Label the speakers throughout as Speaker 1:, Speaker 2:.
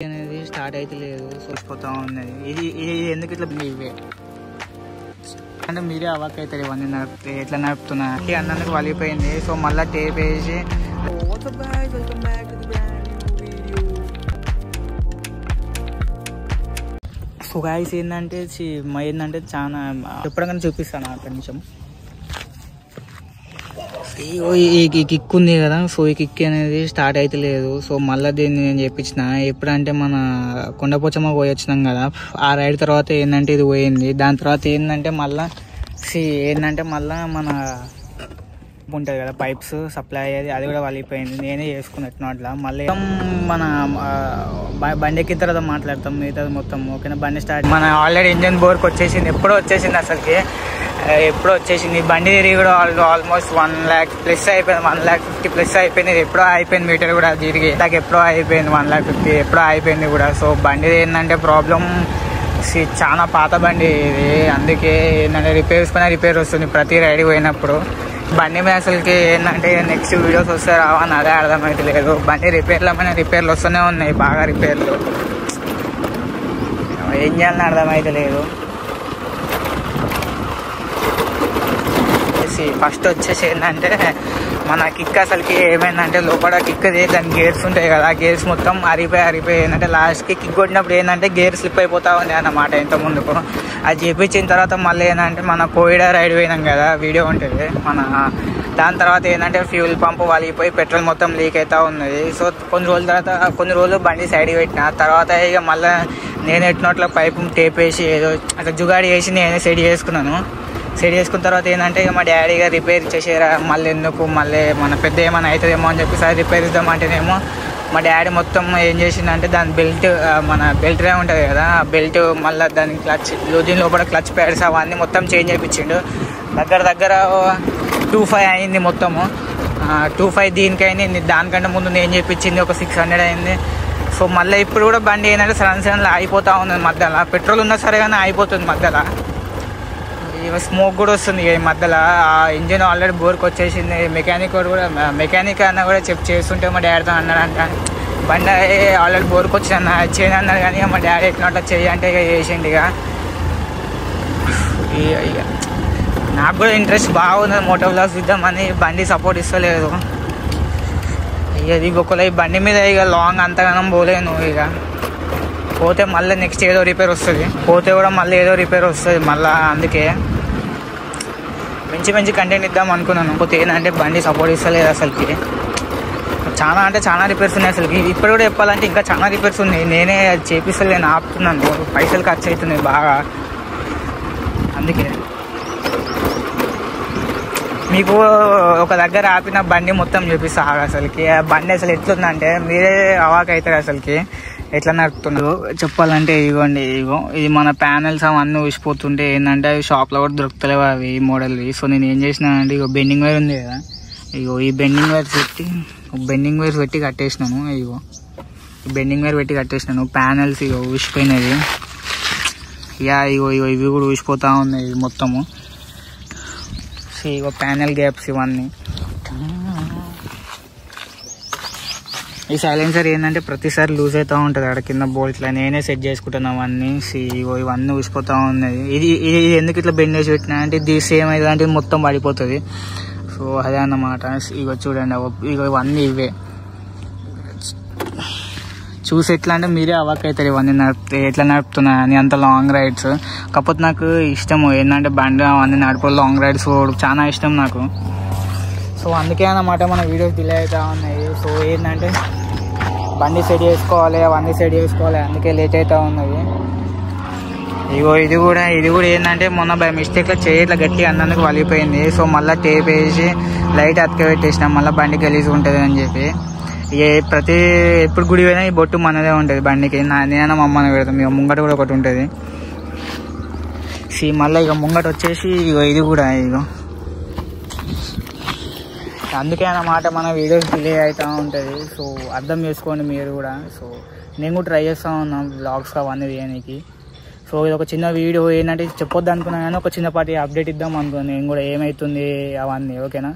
Speaker 1: అనేది స్టార్ట్ అయితే లేదు, చూసిపోతా ఉన్నది. ఇది ఇది ఎందుకు ఇట్లా ఇవే అంటే మీరే అవాక్ అవుతారు ఇవన్నీ నడిపితే ఎట్లా నడుపుతున్నా అన్నందుకు వలిగిపోయింది. సో మళ్ళీ టేప్ వేసి సో గాయస్ ఏంటంటే చాలా ఎప్పటికైనా చూపిస్తాను అక్కడి నిమిషం. ఈ కిక్ ఉంది కదా, సో ఈ కిక్ అనేది స్టార్ట్ అయితే లేదు. సో మళ్ళీ దీన్ని నేను చెప్పించిన ఎప్పుడంటే మన కొండపోచమ్మ పోయి వచ్చినాం కదా, ఆ రైడ్ తర్వాత ఏంటంటే ఇది పోయింది. దాని తర్వాత ఏంటంటే మళ్ళీ మన ఉంటుంది కదా పైప్స్ సప్లై అయ్యేది, అది కూడా వలిగిపోయింది. నేనే చేసుకున్నట్టు అట్లా మళ్ళీ మన బండి ఎక్కిన తర్వాత మాట్లాడతాం మిగతా మొత్తం. ఓకేనా, బండి స్టార్ట్ మన ఆల్రెడీ ఇంజన్ బోర్కి వచ్చేసింది, ఎప్పుడో వచ్చేసింది. బండి తిరిగి కూడా ఆల్మోస్ట్ 1 lakh ప్లస్ అయిపోయింది, 1,50,000 ప్లస్ అయిపోయింది. ఎప్పుడో అయిపోయింది మీటర్ కూడా తిరిగి నాకు ఎప్పుడో అయిపోయింది, 1,50,000 ఎప్పుడో అయిపోయింది కూడా. సో బండి ఏంటంటే ప్రాబ్లం చాలా పాత బండి ఇది, అందుకే ఏంటంటే రిపేర్ వస్తుంది ప్రతి రైడ్ పోయినప్పుడు. బండి మీద అసలుకి ఏంటంటే నెక్స్ట్ వీడియోస్ వస్తే రావని అదే అర్థమైతే లేదు. బండి రిపేర్లు వస్తూనే ఉన్నాయి, బాగా రిపేర్లు. ఏం చేయాలని అర్థమైతే లేదు. ఫస్ట్ వచ్చేసి ఏంటంటే మన కిక్ అసలుకి ఏమైందంటే లోపల కిక్ది దాని గేర్స్ ఉంటాయి కదా, గేర్స్ మొత్తం అరిపోయి ఏంటంటే లాస్ట్కి కిక్ కొట్టినప్పుడు ఏంటంటే గేర్ స్లిప్ అయిపోతా ఉంది అన్నమాట ఇంత ముందుకు. అది చేపించిన తర్వాత మళ్ళీ ఏంటంటే మన కోయిడా రైడ్ పోయినాం కదా, వీడియో ఉంటుంది మన. దాని తర్వాత ఏంటంటే ఫ్యూల్ పంప్ వలిగిపోయి పెట్రోల్ మొత్తం లీక్ అవుతూ ఉన్నది. సో కొన్ని రోజులు బండి సైడ్కి పెట్టిన తర్వాత ఇక మళ్ళీ నేను ఎట్టినట్ల పైపు టేప్ వేసి ఏదో అట్లా జుగాడి వేసి నేనే సెట్ చేసుకున్న తర్వాత ఏంటంటే ఇక మా డాడీగా రిపేర్ చేసేరా మళ్ళీ మన పెద్ద ఏమైనా అవుతుందేమో అని చెప్పి సార్ రిపేర్ ఇద్దామంటేనేమో మా డాడీ మొత్తం ఏం చేసిందంటే దాని మన బెల్ట్ రే ఉంటుంది కదా, ఆ బెల్ట్ మళ్ళీ దాని క్లచ్ దీని లోపల క్లచ్ ప్యాడ్స్ అవన్నీ మొత్తం చేంజ్ చేయించిండు. దగ్గర 2,500 అయింది మొత్తము. 2,500 దీనికైంది. దానికంటే ముందు నేను చేయించింది ఒక 600 అయింది. సో మళ్ళీ ఇప్పుడు కూడా బండి ఏంటంటే సడన్లో అయిపోతూ ఉంది మధ్యలో. పెట్రోల్ ఉన్నా సరే కానీ అయిపోతుంది మధ్యలో. స్మోక్ కూడా వస్తుంది ఈ మధ్యలో. ఆ ఇంజిన్ ఆల్రెడీ బోర్కి వచ్చేసింది. మెకానిక్ అన్న కూడా చెక్ చేస్తుంటే మా డాడీతో అన్నాడంట బండి ఆల్రెడీ బోర్కి వచ్చిన చేయను అన్నాడు. కానీ మా డాడీ ఎట్లా చేయంటే ఇక చేసిండు. ఇక నాకు కూడా ఇంట్రెస్ట్ బాగుంది మోటో వ్లాగ్స్ ఇద్దామని, బండి సపోర్ట్ ఇస్తలేదు. ఇక ఒకవేళ ఈ బండి మీద ఇక లాంగ్ అంతగానం పోలేను. ఇక పోతే మళ్ళీ నెక్స్ట్ ఏదో రిపేర్ వస్తుంది, మళ్ళీ అందుకే మంచి కంటెంట్ ఇద్దాం అనుకున్నాను. పోతే ఏంటంటే బండి సపోర్ట్ ఇస్తలేదు అసలుకి. చాలా రిపేర్స్ ఉన్నాయి అసలుకి. ఇప్పుడు కూడా చెప్పాలంటే ఇంకా చాలా రిపేర్స్ ఉన్నాయి. నేనే చేపిస్తలేను, ఆపుతున్నాను. పైసలు ఖర్చు అవుతున్నాయి బాగా. అందుకే మీకు ఒక దగ్గర ఆపిన బండి మొత్తం చూపిస్తా అసలుకి. ఆ బండి అసలు ఎట్లుందంటే మీరే అవాక్ అవుతారు అసలుకి ఎట్లా నడుపుతున్నారు చెప్పాలంటే. ఇది మన ప్యానెల్స్ అవన్నీ ఊసిపోతుంటే ఏంటంటే అవి షాప్లో కూడా దొరుకుతలేవు అవి ఈ మోడల్వి. సో నేను ఏం చేసినానంటే బెండింగ్ వైర్ ఉంది కదా, ఈ బెండింగ్ వైర్స్ పెట్టి కట్టేసినాను. బెండింగ్ వైర్ పెట్టి కట్టేసినాను. ప్యానెల్స్ ఊసిపోయినవి. ఇవి కూడా ఊసిపోతూ ఉన్నాయి మొత్తము. ప్యానెల్ గ్యాప్స్ ఇవన్నీ. ఈ సైలెన్సర్ ఏంటంటే ప్రతిసారి లూజ్ అవుతూ ఉంటుంది అక్కడ కింద బోల్ట్లా. నేనే సెట్ చేసుకుంటాను అవన్నీ. ఇవన్నీ ఊసిపోతూ ఉన్నది. ఇది ఎందుకు ఇట్లా బెండ్ చేసి పెట్టినా అంటే ఇది సేమ్ అయితే అంటే మొత్తం పడిపోతుంది. సో అదే అన్నమాట. చూడండి ఇవన్నీ ఇవే. చూసి ఎట్లా అంటే మీరే అవాక్ అవుతారు ఇవన్నీ నడిపితే ఎట్లా నడుపుతున్నా అని, అంత లాంగ్ రైడ్స్. కాకపోతే నాకు ఇష్టం ఏంటంటే బండి అవన్నీ నడుపు లాంగ్ రైడ్స్ చాలా ఇష్టం నాకు. సో అందుకే అన్నమాట మన వీడియోస్ డిలే అవుతూ ఉన్నాయి. సో ఏంటంటే బండి సెట్ చేసుకోవాలి, అవన్నీ సెట్ చేసుకోవాలి, అందుకే లేట్ అవుతూ ఉన్నది. ఇది కూడా ఏంటంటే మొన్న బై మిస్టేక్లో ఇట్లా గట్టిగా అన్నందుకు వలిగిపోయింది. సో మళ్ళీ టేప్ వేసి లైట్ అతకబెట్టేసినాం మళ్ళీ బండి గలీజ్గా ఉంటుంది అని చెప్పి. ఎప్పుడు గుడి పోయినా ఈ బొట్టు మనదే ఉంటుంది బండికి. నేనైనా మా అమ్మని పెడతాం. ఇక ముంగట కూడా ఒకటి ఉంటుంది. మళ్ళీ ఇక ముంగట వచ్చేసి ఇది కూడా అందుకే అన్నమాట మన వీడియోస్ డిలే అవుతూ ఉంటుంది. సో అర్థం చేసుకోండి మీరు కూడా. సో నేను కూడా ట్రై చేస్తూ ఉన్నాను వ్లాగ్స్ అవన్నీ చేయడానికి. సో ఇది ఒక చిన్న వీడియో ఏంటంటే చెప్పొద్దు అనుకున్నాను కానీ ఒక చిన్నపాటి అప్డేట్ ఇద్దాం అనుకున్నాను నేను కూడా ఏమవుతుంది అవన్నీ. ఓకేనా,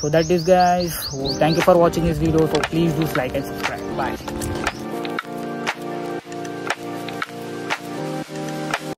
Speaker 1: so that is guys, thank you for watching this video. So please do like and subscribe. Bye.